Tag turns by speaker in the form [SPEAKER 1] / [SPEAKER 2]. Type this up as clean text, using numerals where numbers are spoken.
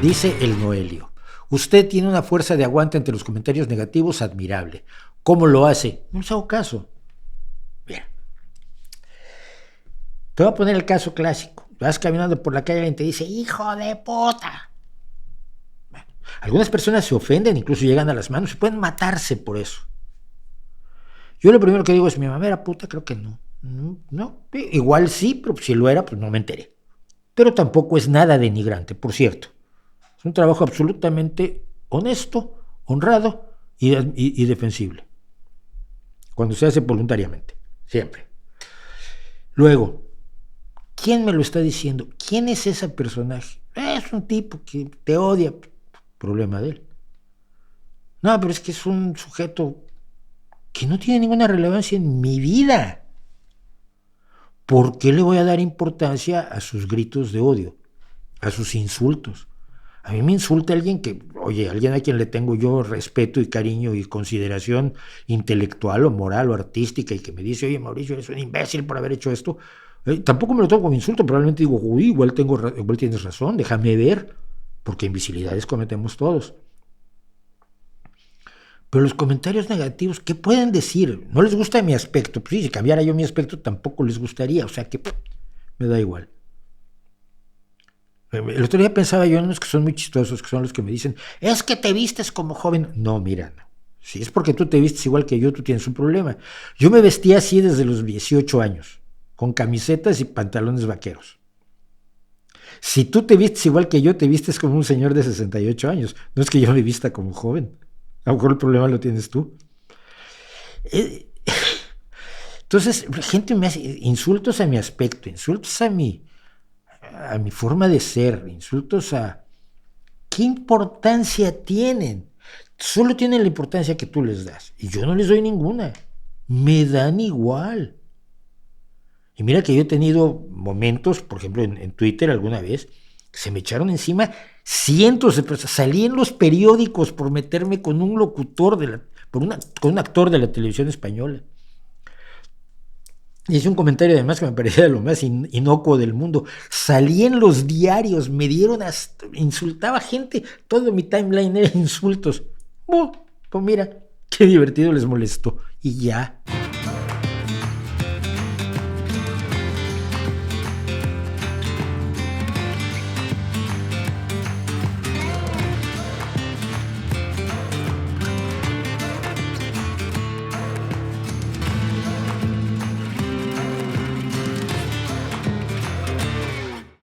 [SPEAKER 1] Dice el Noelio: usted tiene una fuerza de aguante ante los comentarios negativos admirable. ¿Cómo lo hace? No les hago caso. Bien. Te voy a poner el caso clásico. Vas caminando por la calle y alguien te dice: ¡hijo de puta! Bueno, algunas personas se ofenden, incluso llegan a las manos y pueden matarse por eso. Yo lo primero que digo es: ¿mi mamá era puta? Creo que no. No. Igual sí, pero si lo era, pues no me enteré. Pero tampoco es nada denigrante, por cierto. Es un trabajo absolutamente honesto, honrado y defensible. Cuando se hace voluntariamente, siempre. Luego, ¿quién me lo está diciendo? ¿Quién es ese personaje? Es un tipo que te odia. Problema de él. No, pero es que es un sujeto que no tiene ninguna relevancia en mi vida. ¿Por qué le voy a dar importancia a sus gritos de odio, a sus insultos? A mí me insulta alguien que, oye, alguien a quien le tengo yo respeto y cariño y consideración intelectual o moral o artística y que me dice: oye, Mauricio, eres un imbécil por haber hecho esto. Tampoco me lo tomo como insulto, probablemente digo: uy, igual tienes razón, déjame ver, porque imbecilidades cometemos todos. Pero los comentarios negativos, ¿qué pueden decir? No les gusta mi aspecto. Pues sí, si cambiara yo mi aspecto tampoco les gustaría, o sea que me da igual. El otro día pensaba yo en unos que son muy chistosos, que son los que me dicen: es que te vistes como joven. No, mira, no. Si es porque tú te vistes igual que yo, tú tienes un problema. Yo me vestía así desde los 18 años, con camisetas y pantalones vaqueros. Si tú te vistes igual que yo, te vistes como un señor de 68 años. No es que yo me vista como joven. A lo mejor el problema lo tienes tú. Entonces, gente me hace insultos a mi aspecto, insultos a mi forma de ser, insultos a... ¿Qué importancia tienen? Solo tienen la importancia que tú les das. Y yo no les doy ninguna. Me dan igual. Y mira que yo he tenido momentos, por ejemplo, en Twitter alguna vez, que se me echaron encima cientos de personas. Salí en los periódicos por meterme con un locutor, con un actor de la televisión española. Hice un comentario además que me parecía lo más inocuo del mundo. Salí en los diarios, me dieron hasta... Insultaba gente, todo mi timeline era insultos. Pues mira, qué divertido, les molestó. Y ya.